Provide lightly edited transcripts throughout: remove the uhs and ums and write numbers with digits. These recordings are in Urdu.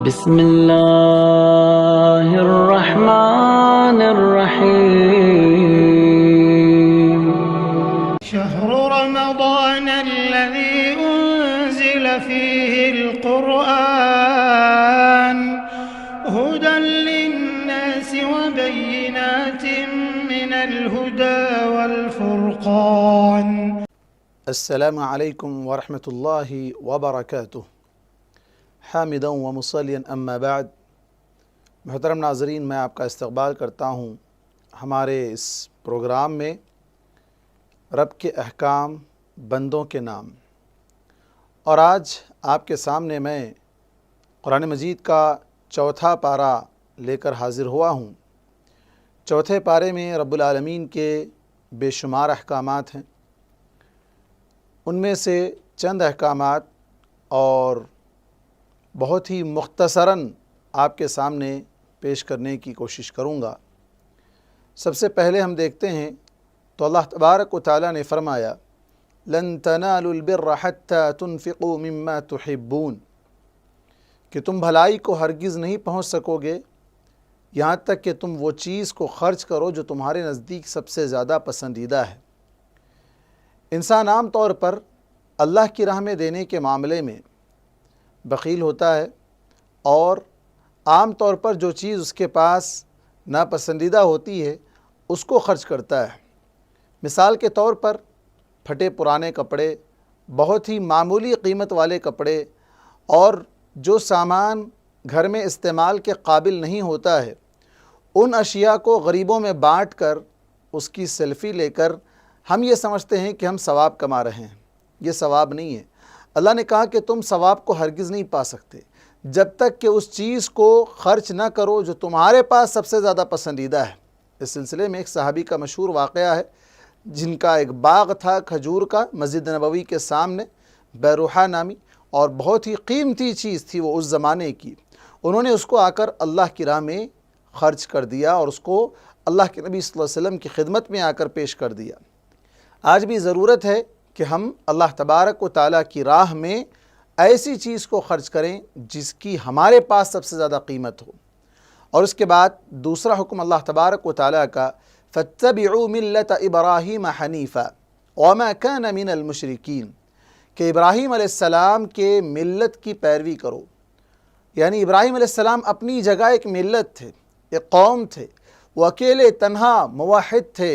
بسم اللہ الرحمن الرحیم شهر رمضان الذي أنزل فيه القرآن هدى للناس وبينات من الهدى والفرقان. السلام علیکم ورحمۃ اللہ وبرکاتہ. حامدا و مصلیا اما بعد. محترم ناظرین، میں آپ کا استقبال کرتا ہوں ہمارے اس پروگرام میں رب کے احکام بندوں کے نام. اور آج آپ کے سامنے میں قرآن مجید کا چوتھا پارہ لے کر حاضر ہوا ہوں. چوتھے پارے میں رب العالمین کے بے شمار احکامات ہیں. ان میں سے چند احکامات اور بہت ہی مختصراً آپ کے سامنے پیش کرنے کی کوشش کروں گا. سب سے پہلے ہم دیکھتے ہیں تو اللہ تبارک و تعالیٰ نے فرمایا لن تنالوا البر حتى تنفقوا مما تحبون، کہ تم بھلائی کو ہرگز نہیں پہنچ سکو گے یہاں تک کہ تم وہ چیز کو خرچ کرو جو تمہارے نزدیک سب سے زیادہ پسندیدہ ہے. انسان عام طور پر اللہ کی راہ میں دینے کے معاملے میں بخیل ہوتا ہے اور عام طور پر جو چیز اس کے پاس ناپسندیدہ ہوتی ہے اس کو خرچ کرتا ہے. مثال کے طور پر پھٹے پرانے کپڑے، بہت ہی معمولی قیمت والے کپڑے، اور جو سامان گھر میں استعمال کے قابل نہیں ہوتا ہے ان اشیاء کو غریبوں میں بانٹ کر اس کی سیلفی لے کر ہم یہ سمجھتے ہیں کہ ہم ثواب کما رہے ہیں. یہ ثواب نہیں ہے. اللہ نے کہا کہ تم ثواب کو ہرگز نہیں پا سکتے جب تک کہ اس چیز کو خرچ نہ کرو جو تمہارے پاس سب سے زیادہ پسندیدہ ہے. اس سلسلے میں ایک صحابی کا مشہور واقعہ ہے جن کا ایک باغ تھا کھجور کا مسجد نبوی کے سامنے، بیروحہ نامی، اور بہت ہی قیمتی چیز تھی وہ اس زمانے کی. انہوں نے اس کو آ کر اللہ کی راہ میں خرچ کر دیا اور اس کو اللہ کے نبی صلی اللہ علیہ وسلم کی خدمت میں آ کر پیش کر دیا. آج بھی ضرورت ہے کہ ہم اللہ تبارک و تعالیٰ کی راہ میں ایسی چیز کو خرچ کریں جس کی ہمارے پاس سب سے زیادہ قیمت ہو. اور اس کے بعد دوسرا حکم اللہ تبارک و تعالیٰ کا فَاتَّبِعُوا مِلَّةَ إِبْرَاهِيمَ حَنِيفًا وَمَا كَانَ مِنَ الْمُشْرِكِينَ، کہ ابراہیم علیہ السلام کے ملت کی پیروی کرو. یعنی ابراہیم علیہ السلام اپنی جگہ ایک ملت تھے، ایک قوم تھے. وہ اکیلے تنہا موحد تھے،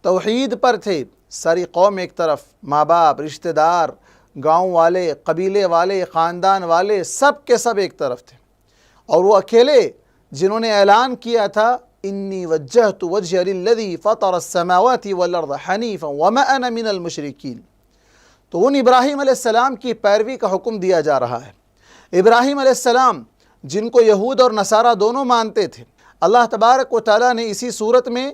توحید پر تھے. ساری قوم ایک طرف، ماں باپ، رشتہ دار، گاؤں والے، قبیلے والے، خاندان والے، سب کے سب ایک طرف تھے. اور وہ اکیلے جنہوں نے اعلان کیا تھا انی وجہت وجہی للذی فطر السماوات والارض حنیفا وما انا من المشرکین. تو ان ابراہیم علیہ السلام کی پیروی کا حکم دیا جا رہا ہے. ابراہیم علیہ السلام جن کو یہود اور نصارہ دونوں مانتے تھے، اللہ تبارک و تعالیٰ نے اسی صورت میں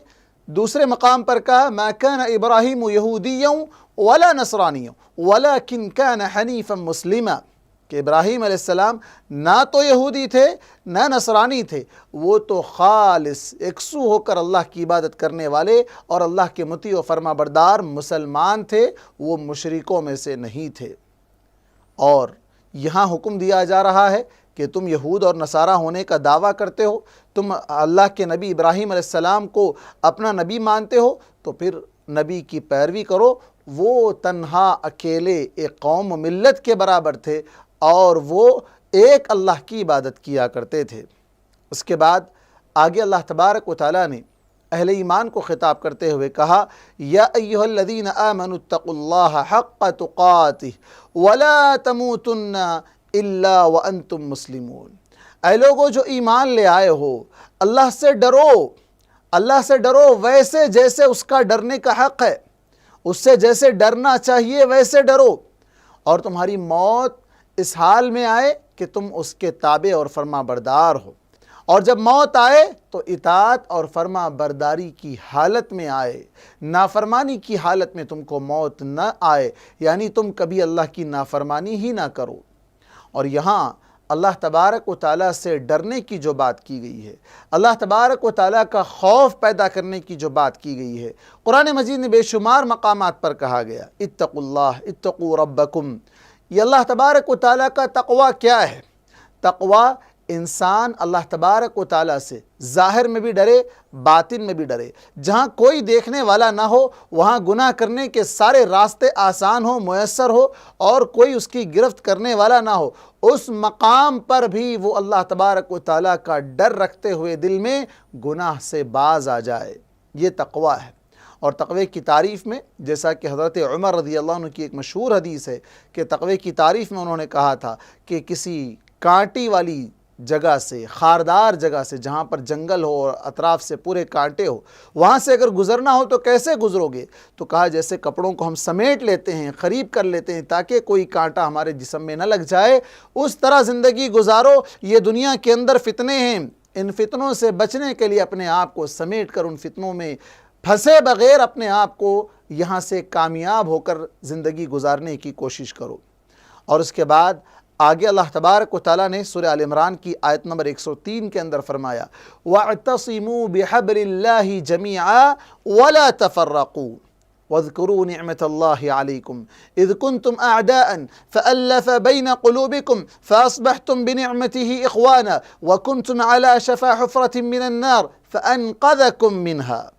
دوسرے مقام پر کہا ما كان ابراہیم یہودیا ولا نصرانیا ولکن كان حنیفا مسلما، کہ ابراہیم علیہ السلام نہ تو یہودی تھے نہ نصرانی تھے، وہ تو خالص یکسو ہو کر اللہ کی عبادت کرنے والے اور اللہ کے مطیع و فرما بردار مسلمان تھے، وہ مشرکوں میں سے نہیں تھے. اور یہاں حکم دیا جا رہا ہے کہ تم یہود اور نصارہ ہونے کا دعویٰ کرتے ہو، تم اللہ کے نبی ابراہیم علیہ السلام کو اپنا نبی مانتے ہو، تو پھر نبی کی پیروی کرو. وہ تنہا اکیلے ایک قوم و ملت کے برابر تھے اور وہ ایک اللہ کی عبادت کیا کرتے تھے. اس کے بعد آگے اللہ تبارک و تعالیٰ نے اہل ایمان کو خطاب کرتے ہوئے کہا یا ایھا الذین آمنوا اتقوا اللہ حق تقاتہ ولا تموتن الا وانتم مسلمون. اے لوگو جو ایمان لے آئے ہو، اللہ سے ڈرو، اللہ سے ڈرو ویسے جیسے اس کا ڈرنے کا حق ہے، اس سے جیسے ڈرنا چاہیے ویسے ڈرو، اور تمہاری موت اس حال میں آئے کہ تم اس کے تابع اور فرما بردار ہو. اور جب موت آئے تو اطاعت اور فرما برداری کی حالت میں آئے، نافرمانی کی حالت میں تم کو موت نہ آئے، یعنی تم کبھی اللہ کی نافرمانی ہی نہ کرو. اور یہاں اللہ تبارک و تعالیٰ سے ڈرنے کی جو بات کی گئی ہے، اللہ تبارک و تعالیٰ کا خوف پیدا کرنے کی جو بات کی گئی ہے، قرآن مجید نے بے شمار مقامات پر کہا گیا اتقوا اللہ اتقوا ربکم. یہ اللہ تبارک و تعالیٰ کا تقوی کیا ہے؟ تقوی انسان اللہ تبارک و تعالیٰ سے ظاہر میں بھی ڈرے، باطن میں بھی ڈرے۔ جہاں کوئی دیکھنے والا نہ ہو وہاں گناہ کرنے کے سارے راستے آسان ہو، میسر ہو، اور کوئی اس کی گرفت کرنے والا نہ ہو، اس مقام پر بھی وہ اللہ تبارک و تعالیٰ کا ڈر رکھتے ہوئے دل میں گناہ سے باز آ جائے۔ یہ تقویٰ ہے۔ اور تقوی کی تعریف میں جیسا کہ حضرت عمر رضی اللہ عنہ کی ایک مشہور حدیث ہے کہ تقوی کی تعریف میں انہوں نے کہا تھا کہ کسی کانٹی والی جگہ سے، خاردار جگہ سے، جہاں پر جنگل ہو اور اطراف سے پورے کانٹے ہو، وہاں سے اگر گزرنا ہو تو کیسے گزرو گے؟ تو کہا جیسے کپڑوں کو ہم سمیٹ لیتے ہیں، قریب کر لیتے ہیں تاکہ کوئی کانٹا ہمارے جسم میں نہ لگ جائے، اس طرح زندگی گزارو۔ یہ دنیا کے اندر فتنے ہیں، ان فتنوں سے بچنے کے لیے اپنے آپ کو سمیٹ کر ان فتنوں میں پھنسے بغیر اپنے آپ کو یہاں سے کامیاب ہو کر زندگی گزارنے کی کوشش کرو۔ اور اس کے بعد آگے اللہ تبارک و تعالیٰ نے سورہ آل عمران کی آیت نمبر 103 کے اندر فرمایا وَاعْتَصِمُوا بِحَبْلِ اللَّهِ جَمِيعًا وَلَا تَفَرَّقُوا وَاذْكُرُوا نِعْمَةَ اللَّهِ عَلَيْكُمْ إِذْ كُنْتُمْ أَعْدَاءً فَأَلَّفَ بَيْنَ قُلُوبِكُمْ فَأَصْبَحْتُمْ بِنِعْمَتِهِ إِخْوَانًا وَكُنْتُمْ عَلَى شَفَا حُفْرَةٍ مِّنَ النَّارِ فَأَنْقَذَكُمْ مِنْهَا۔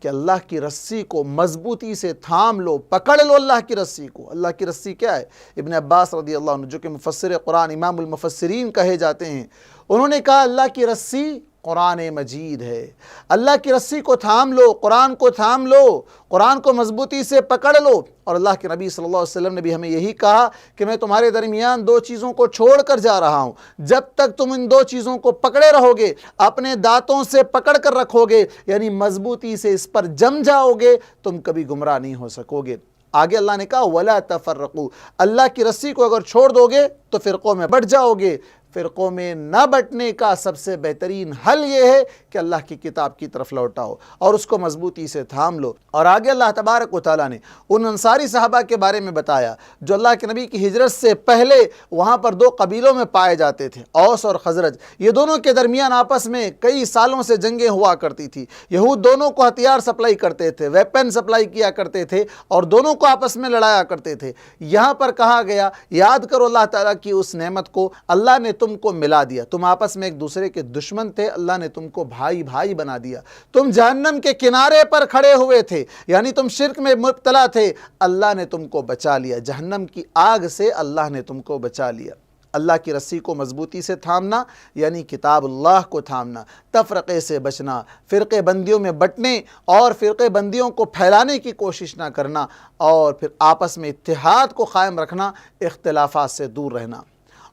کہ اللہ کی رسی کو مضبوطی سے تھام لو، پکڑ لو اللہ کی رسی کو۔ اللہ کی رسی کیا ہے؟ ابن عباس رضی اللہ عنہ جو کہ مفسر قرآن، امام المفسرین کہے جاتے ہیں، انہوں نے کہا اللہ کی رسی قرآن مجید ہے۔ اللہ کی رسی کو تھام لو، قرآن کو تھام لو، قرآن کو مضبوطی سے پکڑ لو۔ اور اللہ کے نبی صلی اللہ علیہ وسلم نے بھی ہمیں یہی کہا کہ میں تمہارے درمیان دو چیزوں کو چھوڑ کر جا رہا ہوں، جب تک تم ان دو چیزوں کو پکڑے رہو گے، اپنے دانتوں سے پکڑ کر رکھو گے، یعنی مضبوطی سے اس پر جم جاؤ گے، تم کبھی گمراہ نہیں ہو سکو گے۔ آگے اللہ نے کہا وَلَا تَفَرَّقُوا، اللہ کی رسی کو اگر چھوڑ دو گے تو فرقوں میں بٹ جاؤ گے۔ فرقوں میں نہ بٹنے کا سب سے بہترین حل یہ ہے کہ اللہ کی کتاب کی طرف لوٹاؤ اور اس کو مضبوطی سے تھام لو۔ اور آگے اللہ تبارک و تعالیٰ نے ان انصاری صحابہ کے بارے میں بتایا جو اللہ کے نبی کی ہجرت سے پہلے وہاں پر دو قبیلوں میں پائے جاتے تھے، اوس اور خزرج۔ یہ دونوں کے درمیان آپس میں کئی سالوں سے جنگیں ہوا کرتی تھی۔ یہود دونوں کو ہتھیار سپلائی کرتے تھے، ویپن سپلائی کیا کرتے تھے، اور دونوں کو آپس میں لڑایا کرتے تھے۔ یہاں پر کہا گیا یاد کرو اللہ تعالیٰ کی اس نعمت کو، اللہ نے تم کو ملا دیا، تم آپس میں ایک دوسرے کے دشمن تھے، اللہ نے تم کو بھائی بھائی بنا دیا، تم جہنم کے کنارے پر کھڑے ہوئے تھے، یعنی تم شرک میں مبتلا تھے، اللہ نے تم کو بچا لیا، جہنم کی آگ سے اللہ نے تم کو بچا لیا۔ اللہ کی رسی کو مضبوطی سے تھامنا یعنی کتاب اللہ کو تھامنا، تفرقے سے بچنا، فرقے بندیوں میں بٹنے اور فرقے بندیوں کو پھیلانے کی کوشش نہ کرنا، اور پھر آپس میں اتحاد کو قائم رکھنا، اختلافات سے دور رہنا۔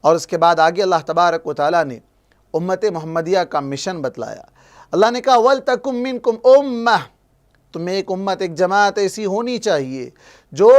اور اس کے بعد آگے اللہ تبارک و تعالیٰ نے امت محمدیہ کا مشن بتلایا۔ اللہ نے کہا وَلْتَكُمْ مِنْكُمْ أُمَّةٌ، تمہیں ایک امت، ایک جماعت ایسی ہونی چاہیے جو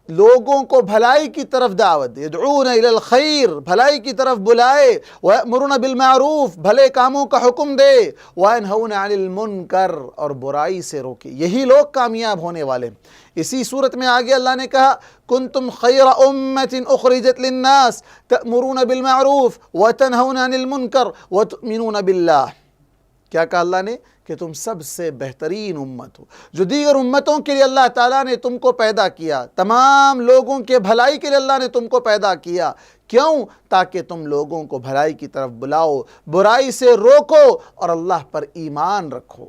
لوگوں کو بھلائی کی طرف دعوت دے، يدعون الى الخیر، بھلائی کی طرف بلائے، وَيَأْمُرُونَ بِالْمَعْرُوفِ، بھلے کاموں کا حکم دے، وَيَنْهَوْنَ عَنِ الْمُنْكَرِ، اور برائی سے روکے۔ یہی لوگ کامیاب ہونے والے۔ اسی صورت میں آگے اللہ نے کہا كُنْتُمْ خَيْرَ أُمَّةٍ أُخْرِجَتْ لِلنَّاسِ تَأْمُرُونَ بِالْمَعْرُوفِ وَتَنْهَوْنَ عَنِ الْمُنْكَرِ وَتُؤْمِنُونَ بِاللَّهِ۔ کیا کہا اللہ نے؟ کہ تم سب سے بہترین امت ہو، جو دیگر امتوں کے لیے اللہ تعالیٰ نے تم کو پیدا کیا، تمام لوگوں کے بھلائی کے لیے اللہ نے تم کو پیدا کیا۔ کیوں؟ تاکہ تم لوگوں کو بھلائی کی طرف بلاؤ، برائی سے روکو اور اللہ پر ایمان رکھو۔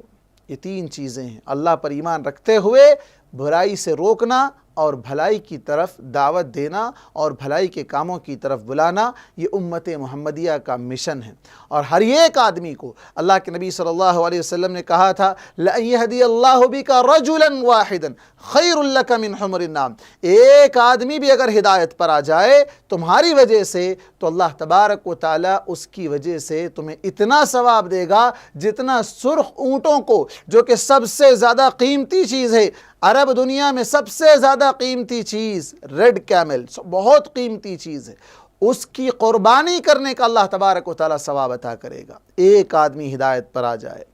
یہ تین چیزیں ہیں، اللہ پر ایمان رکھتے ہوئے برائی سے روکنا اور بھلائی کی طرف دعوت دینا اور بھلائی کے کاموں کی طرف بلانا، یہ امت محمدیہ کا مشن ہے۔ اور ہر ایک آدمی کو اللہ کے نبی صلی اللہ علیہ وسلم نے کہا تھا لَأَن يَهْدِيَ اللَّهُ بِكَ رَجُلًا وَاحِدًا خَيْرٌ لَكَ مِنْ حُمُرِ النَّعَمِ، ایک آدمی بھی اگر ہدایت پر آ جائے تمہاری وجہ سے تو اللہ تبارک و تعالیٰ اس کی وجہ سے تمہیں اتنا ثواب دے گا جتنا سرخ اونٹوں کو، جو کہ سب سے زیادہ قیمتی چیز ہے، عرب دنیا میں سب سے زیادہ قیمتی چیز ریڈ کیمل، بہت قیمتی چیز ہے، اس کی قربانی کرنے کا اللہ تبارک و تعالیٰ ثواب عطا کرے گا، ایک آدمی ہدایت پر آ جائے۔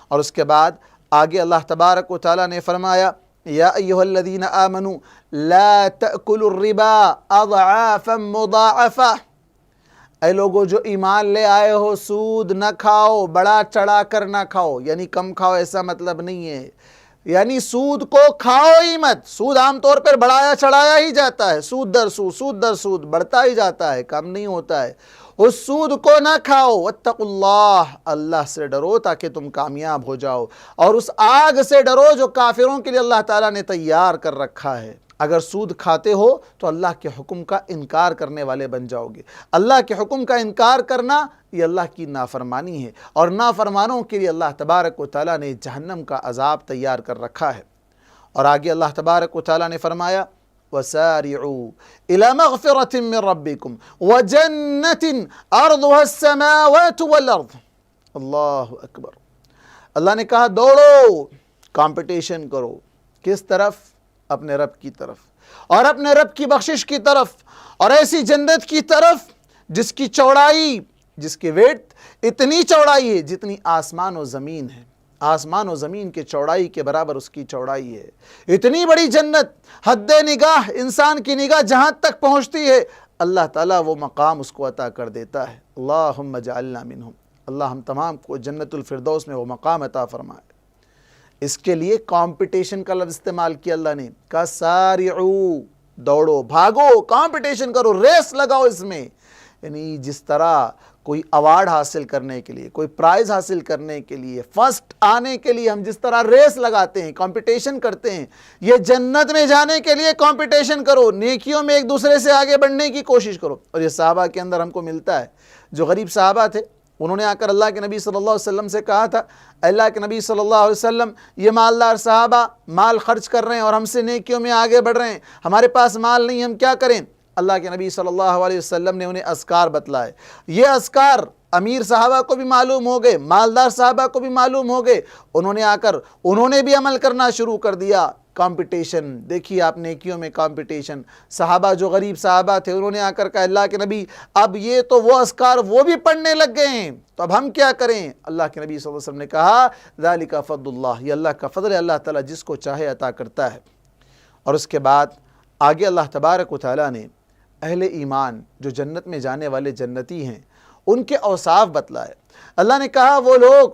اور اس کے بعد آگے اللہ تبارک و تعالیٰ نے فرمایا یا ایھا الذین آمنوا لا تأکلوا الربا اضعافا مضاعفہ، اے لوگو جو ایمان لے آئے ہو، سود نہ کھاؤ، بڑا چڑھا کر نہ کھاؤ، یعنی کم کھاؤ ایسا مطلب نہیں ہے، یعنی سود کو کھاؤ ہی مت۔ سود عام طور پر بڑھایا چڑھایا ہی جاتا ہے، سود در سود، سود در سود بڑھتا ہی جاتا ہے، کم نہیں ہوتا ہے۔ اس سود کو نہ کھاؤ، واتقوا اللہ، اللہ سے ڈرو تاکہ تم کامیاب ہو جاؤ، اور اس آگ سے ڈرو جو کافروں کے لیے اللہ تعالیٰ نے تیار کر رکھا ہے۔ اگر سود کھاتے ہو تو اللہ کے حکم کا انکار کرنے والے بن جاؤ گے۔ اللہ کے حکم کا انکار کرنا یہ اللہ کی نافرمانی ہے، اور نافرمانوں کے لیے اللہ تبارک و تعالیٰ نے جہنم کا عذاب تیار کر رکھا ہے۔ اور آگے اللہ تبارک و تعالیٰ نے فرمایا وَسَارِعُوا إِلَى مَغْفِرَةٍ مِّن رَبِّكُمْ وَجَنَّةٍ عَرْضُهَا السَّمَاوَاتُ وَالْأَرْضُ۔ اللہ اکبر۔ اللہ نے کہا دوڑو، کمپٹیشن کرو، کس طرف؟ اپنے رب کی طرف، اور اپنے رب کی بخشش کی طرف، اور ایسی جنت کی طرف جس کی چوڑائی، جس کی ویڈتھ اتنی چوڑائی ہے جتنی آسمان و زمین ہے۔ آسمان و زمین کے چوڑائی کے برابر اس کی چوڑائی ہے۔ اتنی بڑی جنت، حد نگاہ، انسان کی نگاہ جہاں تک پہنچتی ہے اللہ تعالیٰ وہ مقام اس کو عطا کر دیتا ہے۔ اللہم اجعلنا منہم، اللہ ہم تمام کو جنت الفردوس میں وہ مقام عطا فرمائے۔ اس کے لیے کمپٹیشن کا لفظ استعمال کیا اللہ نے، کہا سارعو، دوڑو، بھاگو، کمپٹیشن کرو، ریس لگاؤ اس میں۔ یعنی جس طرح کوئی ایوارڈ حاصل کرنے کے لیے، کوئی پرائز حاصل کرنے کے لیے، فرسٹ آنے کے لیے ہم جس طرح ریس لگاتے ہیں، کمپٹیشن کرتے ہیں، یہ جنت میں جانے کے لیے کمپٹیشن کرو، نیکیوں میں ایک دوسرے سے آگے بڑھنے کی کوشش کرو۔ اور یہ صحابہ کے اندر ہم کو ملتا ہے۔ جو غریب صحابہ تھے انہوں نے آ کر اللہ کے نبی صلی اللہ علیہ وسلم سے کہا تھا، اللہ کے نبی صلی اللہ علیہ وسلم یہ مالدار صحابہ مال خرچ کر رہے ہیں اور ہم سے نیکیوں میں آگے بڑھ رہے ہیں، ہمارے پاس مال نہیں، ہم کیا کریں؟ اللہ کے نبی صلی اللہ علیہ وسلم نے انہیں اذکار بتلائے۔ یہ اذکار امیر صحابہ کو بھی معلوم ہو گئے، مالدار صحابہ کو بھی معلوم ہو گئے۔ انہوں نے آ کر انہوں نے بھی عمل کرنا شروع کر دیا۔ کمپٹیشن دیکھیے آپ، نیکیوں میں کمپٹیشن۔ صحابہ جو غریب صحابہ تھے انہوں نے آ کر کہا اللہ کے نبی اب یہ تو وہ اذکار وہ بھی پڑھنے لگ گئے ہیں، تو اب ہم کیا کریں؟ اللہ کے نبی صلی اللہ علیہ وسلم نے کہا ذالک فضل اللہ، یہ اللہ کا فضل ہے، اللہ تعالیٰ جس کو چاہے عطا کرتا ہے۔ اور اس کے بعد آگے اللہ تبارک و تعالیٰ نے اہل ایمان جو جنت میں جانے والے جنتی ہیں ان کے اوصاف بتلائے۔ اللہ نے کہا وہ لوگ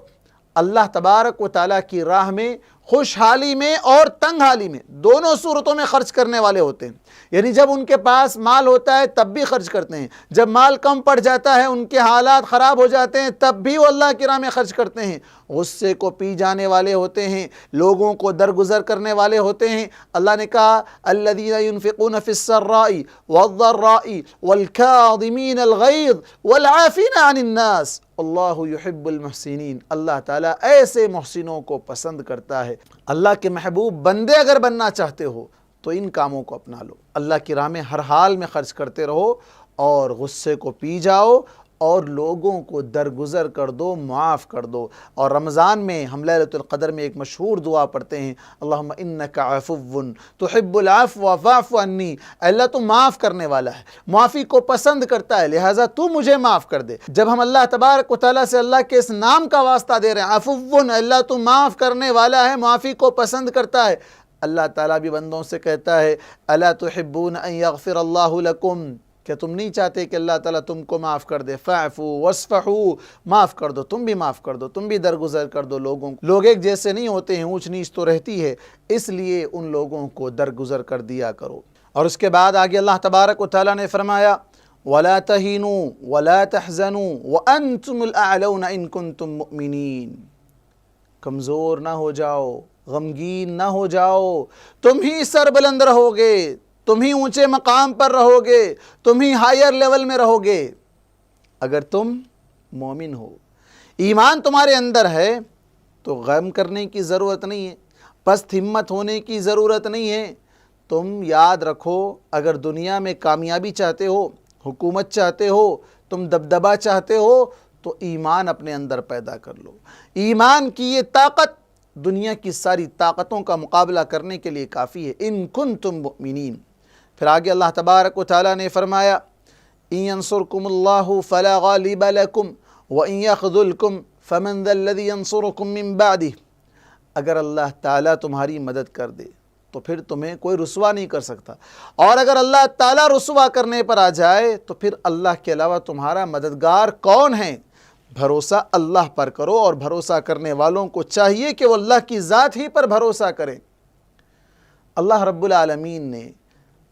اللہ تبارک و تعالیٰ کی راہ میں خوشحالی میں اور تنگ حالی میں دونوں صورتوں میں خرچ کرنے والے ہوتے ہیں۔ یعنی جب ان کے پاس مال ہوتا ہے تب بھی خرچ کرتے ہیں، جب مال کم پڑ جاتا ہے، ان کے حالات خراب ہو جاتے ہیں، تب بھی وہ اللہ کی راہ میں خرچ کرتے ہیں۔ غصے کو پی جانے والے ہوتے ہیں، لوگوں کو درگزر کرنے والے ہوتے ہیں۔ اللہ نے کہا الذین ينفقون فی السراء والضراء والکاظمین الغیظ والعافین عن الناس اللہ یحب المحسنین، اللہ تعالیٰ ایسے محسنوں کو پسند کرتا ہے۔ اللہ کے محبوب بندے اگر بننا چاہتے ہو تو ان کاموں کو اپنا لو، اللہ کی راہ میں ہر حال میں خرچ کرتے رہو، اور غصے کو پی جاؤ، اور لوگوں کو درگزر کر دو، معاف کر دو۔ اور رمضان میں ہم لیلۃ القدر میں ایک مشہور دعا پڑھتے ہیں، اللہم انک عفو تحب العفو فاعف عنی، اللہ تو معاف کرنے والا ہے، معافی کو پسند کرتا ہے، لہٰذا تو مجھے معاف کر دے۔ جب ہم اللہ تبارک و تعالیٰ سے اللہ کے اس نام کا واسطہ دے رہے ہیں، عفو، اللہ تو معاف کرنے والا ہے، معافی کو پسند کرتا ہے، اللہ تعالیٰ بھی بندوں سے کہتا ہے الا تحبون ان یغفر اللہ لکم، کہ تم نہیں چاہتے کہ اللہ تعالیٰ تم کو معاف کر دے؟ فاعفوا واصفحوا، معاف کر دو، تم بھی معاف کر دو، تم بھی درگزر کر دو لوگوں کو۔ لوگ ایک جیسے نہیں ہوتے ہیں، اونچ نیچ تو رہتی ہے، اس لیے ان لوگوں کو درگزر کر دیا کرو۔ اور اس کے بعد آگے اللہ تبارک و تعالیٰ نے فرمایا وَلَا تَهِنُوا وَلَا تَحْزَنُوا وَأَنْتُمُ الْأَعْلَوْنَ إِن كُنتُم مُؤْمِنِينَ، کمزور نہ ہو جاؤ، غمگین نہ ہو جاؤ، تم ہی سر بلند رہو گے، تم ہی اونچے مقام پر رہو گے، تم ہی ہائر لیول میں رہو گے اگر تم مومن ہو۔ ایمان تمہارے اندر ہے تو غم کرنے کی ضرورت نہیں ہے، پست ہمت ہونے کی ضرورت نہیں ہے۔ تم یاد رکھو، اگر دنیا میں کامیابی چاہتے ہو، حکومت چاہتے ہو، تم دبدبہ چاہتے ہو، تو ایمان اپنے اندر پیدا کر لو۔ ایمان کی یہ طاقت دنیا کی ساری طاقتوں کا مقابلہ کرنے کے لیے کافی ہے۔ ان کنتم مؤمنین۔ پھر آگے اللہ تبارک و تعالیٰ نے فرمایا ان ینصرکم اللہ فلا غالب لکم وان یخذلکم فمن ذا الذی ینصرکم من بعدہ، اگر اللہ تعالیٰ تمہاری مدد کر دے تو پھر تمہیں کوئی رسوا نہیں کر سکتا، اور اگر اللہ تعالیٰ رسوا کرنے پر آ جائے تو پھر اللہ کے علاوہ تمہارا مددگار کون ہے؟ بھروسہ اللہ پر کرو، اور بھروسہ کرنے والوں کو چاہیے کہ وہ اللہ کی ذات ہی پر بھروسہ کریں۔ اللہ رب العالمین نے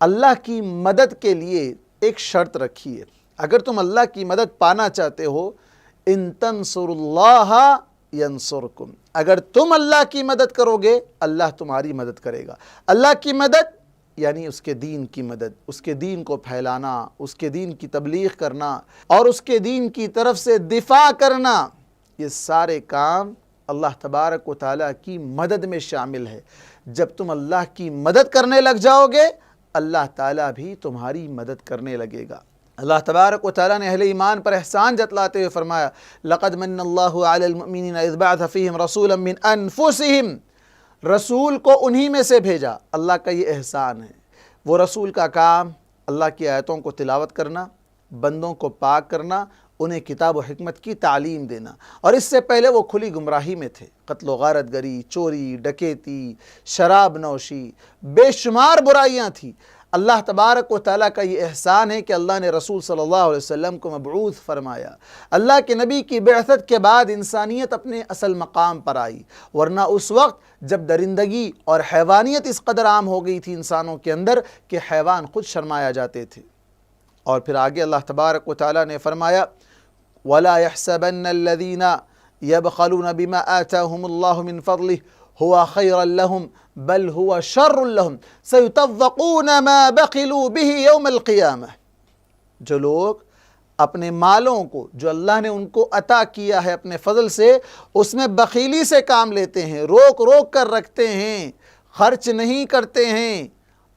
اللہ کی مدد کے لیے ایک شرط رکھی ہے۔ اگر تم اللہ کی مدد پانا چاہتے ہو، ان تنصروا اللہ ینصرکم، اگر تم اللہ کی مدد کرو گے اللہ تمہاری مدد کرے گا۔ اللہ کی مدد یعنی اس کے دین کی مدد، اس کے دین کو پھیلانا، اس کے دین کی تبلیغ کرنا اور اس کے دین کی طرف سے دفاع کرنا، یہ سارے کام اللہ تبارک و تعالیٰ کی مدد میں شامل ہے۔ جب تم اللہ کی مدد کرنے لگ جاؤ گے اللہ تعالیٰ بھی تمہاری مدد کرنے لگے گا۔ اللہ تبارک و تعالیٰ نے اہل ایمان پر احسان جتلاتے ہوئے فرمایا، لَقَدْ مَنَّ اللَّهُ عَلَى الْمُؤْمِنِينَ إِذْ بَعَثَ فِيهِمْ رَسُولًا مِّنْ أَنفُسِهِمْ، رسول کو انہی میں سے بھیجا۔ اللہ کا یہ احسان ہے۔ وہ رسول کا کام اللہ کی آیتوں کو تلاوت کرنا، بندوں کو پاک کرنا، انہیں کتاب و حکمت کی تعلیم دینا، اور اس سے پہلے وہ کھلی گمراہی میں تھے، قتل و غارت گری، چوری، ڈکیتی، شراب نوشی، بے شمار برائیاں تھیں۔ اللہ تبارک و تعالیٰ کا یہ احسان ہے کہ اللہ نے رسول صلی اللہ علیہ وسلم کو مبعوث فرمایا۔ اللہ کے نبی کی بعثت کے بعد انسانیت اپنے اصل مقام پر آئی، ورنہ اس وقت جب درندگی اور حیوانیت اس قدر عام ہو گئی تھی انسانوں کے اندر کہ حیوان خود شرمایا جاتے تھے۔ اور پھر آگے اللہ تبارک و تعالیٰ نے فرمایا، وَلَا يَحْسَبَنَّ الَّذِينَ يَبْخَلُونَ بِمَا آتَاهُمُ اللَّهُ مِنْ فَضْلِهِ هُوَ خَيْرًا لَهُمْ بَلْ هُوَ شَرٌّ لَهُمْ سَيُطَوَّقُونَ مَا بَخِلُوا بِهِ يَوْمَ الْقِيَامَةِ، جو لوگ اپنے مالوں کو جو اللہ نے ان کو عطا کیا ہے اپنے فضل سے، اس میں بخیلی سے کام لیتے ہیں، روک روک کر رکھتے ہیں، خرچ نہیں کرتے ہیں،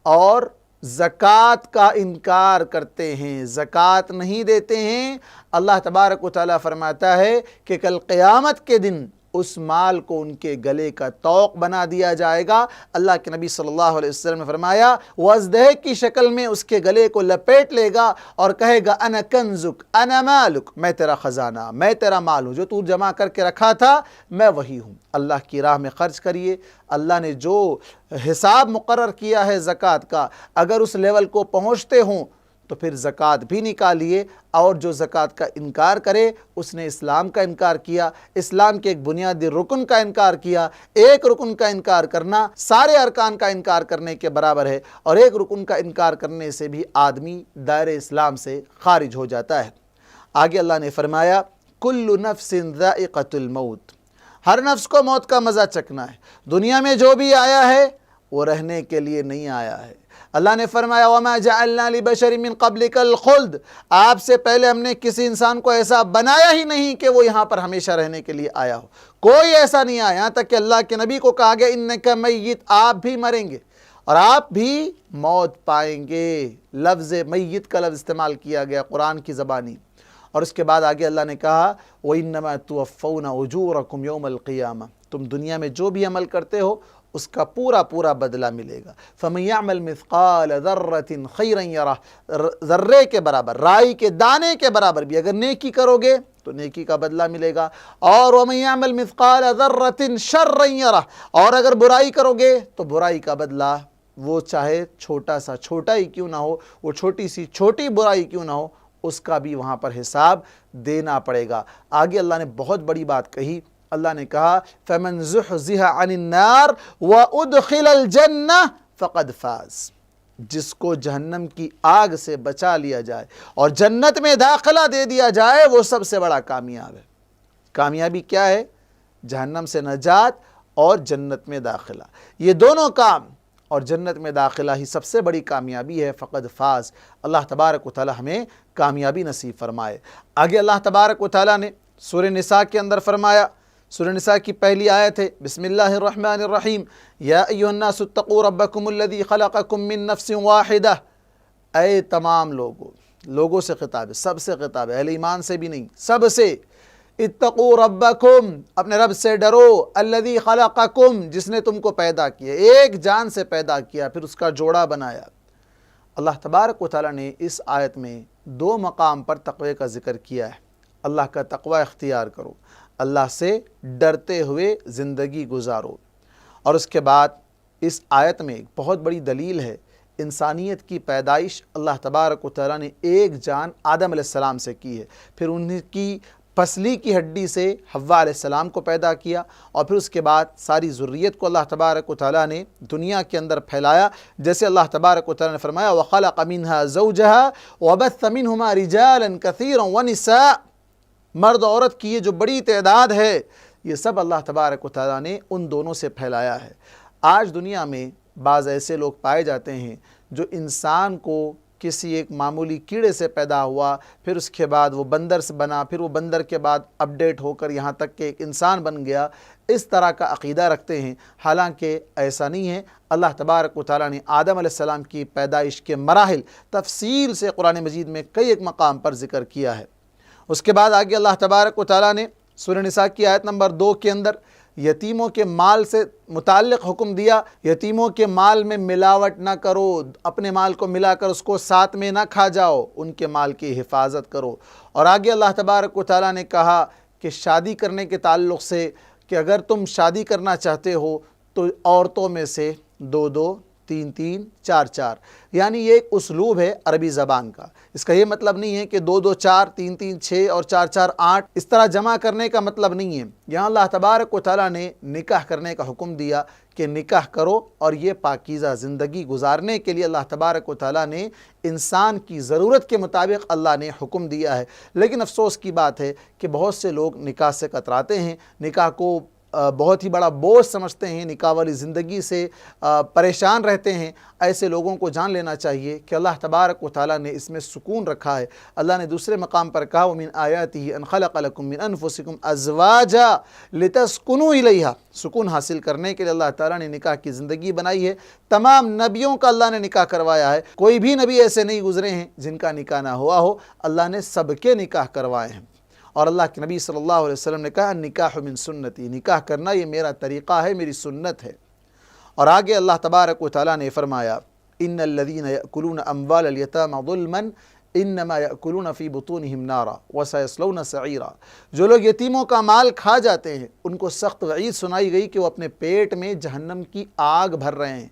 اور زکوٰۃ کا انکار کرتے ہیں، زکوٰۃ نہیں دیتے ہیں، اللہ تبارک و تعالیٰ فرماتا ہے کہ کل قیامت کے دن اس مال کو ان کے گلے کا طوق بنا دیا جائے گا۔ اللہ کے نبی صلی اللہ علیہ وسلم نے فرمایا، وہ اژدہے کی شکل میں اس کے گلے کو لپیٹ لے گا اور کہے گا، انا کنزک انا مالک، میں تیرا خزانہ، میں تیرا مال ہوں، جو تو جمع کر کے رکھا تھا میں وہی ہوں۔ اللہ کی راہ میں خرچ کریے۔ اللہ نے جو حساب مقرر کیا ہے زکوٰۃ کا، اگر اس لیول کو پہنچتے ہوں تو پھر زکوٰۃ بھی نکالیے، اور جو زکوٰۃ کا انکار کرے اس نے اسلام کا انکار کیا، اسلام کے ایک بنیادی رکن کا انکار کیا۔ ایک رکن کا انکار کرنا سارے ارکان کا انکار کرنے کے برابر ہے، اور ایک رکن کا انکار کرنے سے بھی آدمی دائرہ اسلام سے خارج ہو جاتا ہے۔ آگے اللہ نے فرمایا، کل نفس ذائقۃ الموت، ہر نفس کو موت کا مزہ چکھنا ہے۔ دنیا میں جو بھی آیا ہے وہ رہنے کے لیے نہیں آیا ہے۔ اللہ نے فرمایا، وَمَا جَعَلْنَا لِبَشَرٍ مِّن قَبْلِكَ الْخُلْدَ، آپ سے پہلے ہم نے کسی انسان کو ایسا بنایا ہی نہیں کہ وہ یہاں پر ہمیشہ رہنے کے لیے آیا ہو۔ کوئی ایسا نہیں آیا، یہاں تک کہ اللہ کے نبی کو کہا گیا، اِنَّكَ مَيِّت، آپ بھی مریں گے اور آپ بھی موت پائیں گے۔ لفظ میت کا لفظ استعمال کیا گیا قرآن کی زبانی۔ اور اس کے بعد آگے اللہ نے کہا، وَإِنَّمَا تُوَفَّوْنَ أُجُورَكُمْ يَوْمَ الْقِيَامَةِ، تم دنیا میں جو بھی عمل کرتے ہو اس کا پورا پورا بدلہ ملے گا۔ فَمَن يَعْمَلْ مِثْقَالَ ذَرَّةٍ خَيْرًا يَرَهُ، ذرے کے برابر، رائی کے دانے کے برابر بھی اگر نیکی کرو گے تو نیکی کا بدلہ ملے گا، اور وَمَن يَعْمَلْ مِثْقَالَ ذَرَّةٍ شَرًّا يَرَهُ، اور اگر برائی کرو گے تو برائی کا بدلہ، وہ چاہے چھوٹا سا چھوٹا ہی کیوں نہ ہو، وہ چھوٹی سی چھوٹی برائی کیوں نہ ہو، اس کا بھی وہاں پر حساب دینا پڑے گا۔ آگے اللہ نے بہت بڑی بات کہی، اللہ نے کہا، فَمَنْ زُحْزِحَ عَنِ النَّارِ وَأُدْخِلَ الْجَنَّةَ فَقَدْ فَازَ، جس کو جہنم کی آگ سے بچا لیا جائے اور جنت میں داخلہ دے دیا جائے، وہ سب سے بڑا کامیاب ہے۔ کامیابی کیا ہے؟ جہنم سے نجات اور جنت میں داخلہ، یہ دونوں کام، اور جنت میں داخلہ ہی سب سے بڑی کامیابی ہے۔ فقد فاز، اللہ تبارک و تعالی ہمیں کامیابی نصیب فرمائے۔ آگے اللہ تبارک و تعالی نے سورہ نساء کے اندر فرمایا، سورہ نساء کی پہلی آیت ہے، بسم اللہ الرحمن الرحیم، یا ایھا الناس اتقوا ربکم الذی خلقکم من نفس واحدہ، اے تمام لوگوں سے خطاب ہے، سب سے خطاب ہے، اہل ایمان سے بھی نہیں، سب سے۔ اتقوا ربکم، اپنے رب سے ڈرو، الذی خلقکم، جس نے تم کو پیدا کیا، ایک جان سے پیدا کیا، پھر اس کا جوڑا بنایا۔ اللہ تبارک و تعالیٰ نے اس آیت میں دو مقام پر تقوی کا ذکر کیا ہے۔ اللہ کا تقوی اختیار کرو، اللہ سے ڈرتے ہوئے زندگی گزارو، اور اس کے بعد اس آیت میں ایک بہت بڑی دلیل ہے، انسانیت کی پیدائش اللہ تبارک و تعالیٰ نے ایک جان آدم علیہ السلام سے کی ہے، پھر ان کی پسلی کی ہڈی سے حوا علیہ السلام کو پیدا کیا، اور پھر اس کے بعد ساری ذریت کو اللہ تبارک و تعالیٰ نے دنیا کے اندر پھیلایا، جیسے اللہ تبارک و تعالیٰ نے فرمایا وَخَلَقَ مِنْهَا زَوْجَهَا وَبَثَّ مِنْهُمَا رِجَالًا كَثِيرًا وَنِسَاءً۔ مرد عورت کی یہ جو بڑی تعداد ہے، یہ سب اللہ تبارک و تعالیٰ نے ان دونوں سے پھیلایا ہے۔ آج دنیا میں بعض ایسے لوگ پائے جاتے ہیں جو انسان کو کسی ایک معمولی کیڑے سے پیدا ہوا، پھر اس کے بعد وہ بندر سے بنا، پھر وہ بندر کے بعد اپڈیٹ ہو کر یہاں تک کہ ایک انسان بن گیا، اس طرح کا عقیدہ رکھتے ہیں۔ حالانکہ ایسا نہیں ہے۔ اللہ تبارک و تعالیٰ نے آدم علیہ السلام کی پیدائش کے مراحل تفصیل سے قرآن مجید میں کئی ایک مقام پر ذکر کیا ہے۔ اس کے بعد آگے اللہ تبارک و تعالیٰ نے سورہ نساء کی آیت نمبر 2 کے اندر یتیموں کے مال سے متعلق حکم دیا، یتیموں کے مال میں ملاوٹ نہ کرو، اپنے مال کو ملا کر اس کو ساتھ میں نہ کھا جاؤ، ان کے مال کی حفاظت کرو۔ اور آگے اللہ تبارک و تعالیٰ نے کہا کہ شادی کرنے کے تعلق سے کہ اگر تم شادی کرنا چاہتے ہو تو عورتوں میں سے 2-2 3-3 4-4، یعنی یہ ایک اسلوب ہے عربی زبان کا۔ اس کا یہ مطلب نہیں ہے کہ 2-2 4 3-3 6 اور 4-4 8 اس طرح جمع کرنے کا مطلب نہیں ہے۔ یہاں اللہ تبارک و تعالیٰ نے نکاح کرنے کا حکم دیا کہ نکاح کرو، اور یہ پاکیزہ زندگی گزارنے کے لیے اللہ تبارک و تعالیٰ نے انسان کی ضرورت کے مطابق اللہ نے حکم دیا ہے۔ لیکن افسوس کی بات ہے کہ بہت سے لوگ نکاح سے کتراتے ہیں، نکاح کو بہت ہی بڑا بوجھ سمجھتے ہیں، نکاح والی زندگی سے پریشان رہتے ہیں۔ ایسے لوگوں کو جان لینا چاہیے کہ اللہ تبارک و تعالیٰ نے اس میں سکون رکھا ہے۔ اللہ نے دوسرے مقام پر کہا وَمِنْ آیَاتِهِ أَنْ خَلَقَ لَكُم مِّنْ أَنفُسِكُمْ أَزْوَاجًا لِتَسْكُنُوا إِلَيْهَا۔ سکون حاصل کرنے کے لیے اللہ تعالیٰ نے نکاح کی زندگی بنائی ہے۔ تمام نبیوں کا اللہ نے نکاح کروایا ہے، کوئی بھی نبی ایسے نہیں گزرے ہیں جن کا نکاح نہ ہوا ہو، اللہ نے سب کے نکاح کروائے ہیں۔ اور اللہ کے نبی صلی اللہ علیہ وسلم نے کہا نکاح من سنتی، نکاح کرنا یہ میرا طریقہ ہے، میری سنت ہے۔ اور آگے اللہ تبارک و تعالیٰ نے فرمایا ان الذین یأکلون اموال الیتامی ظلما انما یأکلون فی بطونہم نارا وسیصلون سعیرا۔ جو لوگ یتیموں کا مال کھا جاتے ہیں ان کو سخت وعید سنائی گئی کہ وہ اپنے پیٹ میں جہنم کی آگ بھر رہے ہیں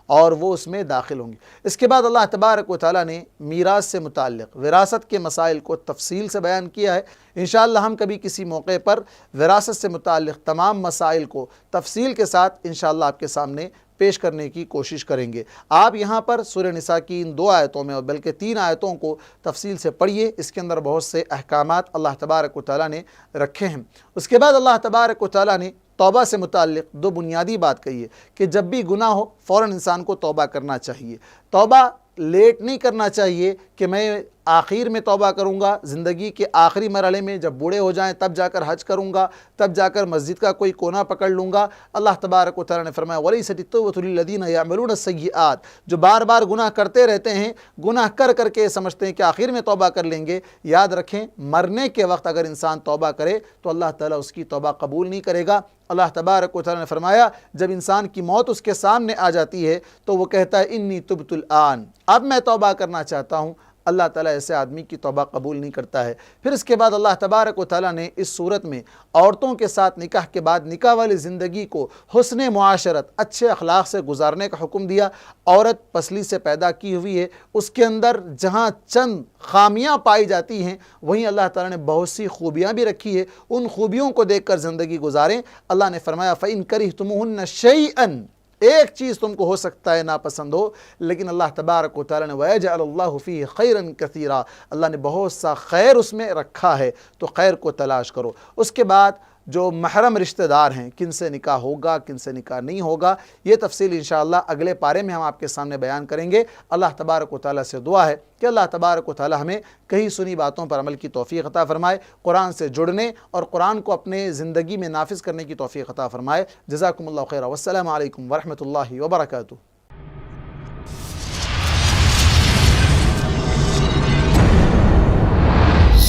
اور وہ اس میں داخل ہوں گے۔ اس کے بعد اللہ تبارک و تعالیٰ نے میراث سے متعلق وراثت کے مسائل کو تفصیل سے بیان کیا ہے۔ انشاءاللہ ہم کبھی کسی موقع پر وراثت سے متعلق تمام مسائل کو تفصیل کے ساتھ انشاءاللہ آپ کے سامنے پیش کرنے کی کوشش کریں گے۔ آپ یہاں پر سورہ نساء کی ان 2 آیتوں میں اور بلکہ 3 آیتوں کو تفصیل سے پڑھیے، اس کے اندر بہت سے احکامات اللہ تبارک و تعالیٰ نے رکھے ہیں۔ اس کے بعد اللہ تبارک و تعالیٰ نے توبہ سے متعلق 2 بنیادی بات کہی ہے کہ جب بھی گناہ ہو فوراً انسان کو توبہ کرنا چاہیے۔ توبہ لیٹ نہیں کرنا چاہیے کہ میں آخر میں توبہ کروں گا، زندگی کے آخری مرحلے میں جب بوڑھے ہو جائیں تب جا کر حج کروں گا، تب جا کر مسجد کا کوئی کونا پکڑ لوں گا۔ اللہ تبارک و تعالیٰ نے فرمایا وَلَيْسَتِ التَّوْبَةُ لِلَّذِينَ يَعْمَلُونَ السَّيِّئَاتِ، جو بار بار گناہ کرتے رہتے ہیں، گناہ کر کر کے سمجھتے ہیں کہ آخر میں توبہ کر لیں گے۔ یاد رکھیں مرنے کے وقت اگر انسان توبہ کرے تو اللہ تعالیٰ اس کی توبہ قبول نہیں کرے گا۔ اللہ تبارک و تعالیٰ نے فرمایا جب انسان کی موت اس کے سامنے آ جاتی ہے تو وہ کہتا ہے انی تبت الآن، اب میں توبہ کرنا چاہتا ہوں۔ اللہ تعالیٰ ایسے آدمی کی توبہ قبول نہیں کرتا ہے۔ پھر اس کے بعد اللہ تبارک و تعالیٰ نے اس صورت میں عورتوں کے ساتھ نکاح کے بعد نکاح والی زندگی کو حسن معاشرت، اچھے اخلاق سے گزارنے کا حکم دیا۔ عورت پسلی سے پیدا کی ہوئی ہے، اس کے اندر جہاں چند خامیاں پائی جاتی ہیں وہیں اللہ تعالیٰ نے بہت سی خوبیاں بھی رکھی ہے، ان خوبیوں کو دیکھ کر زندگی گزاریں۔ اللہ نے فرمایا فَإِن كَرِهْتُمُوهُنَّ شَيْئًا، ایک چیز تم کو ہو سکتا ہے ناپسند ہو، لیکن اللہ تبارک و تعالیٰ نے وَيَجْعَلُ اللَّهُ فِيهِ خَيْرًا كَثِيرًا، اللہ نے بہت سا خیر اس میں رکھا ہے، تو خیر کو تلاش کرو۔ اس کے بعد جو محرم رشتہ دار ہیں کن سے نکاح ہوگا کن سے نکاح نہیں ہوگا، یہ تفصیل انشاءاللہ اگلے پارے میں ہم آپ کے سامنے بیان کریں گے۔ اللہ تبارک و تعالیٰ سے دعا ہے کہ اللہ تبارک و تعالیٰ ہمیں کہیں سنی باتوں پر عمل کی توفیق عطا فرمائے، قرآن سے جڑنے اور قرآن کو اپنے زندگی میں نافذ کرنے کی توفیق عطا فرمائے۔ جزاکم اللہ خیرا، والسلام علیکم ورحمۃ اللہ وبرکاتہ۔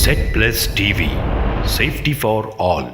ZPlus TV, safety for all.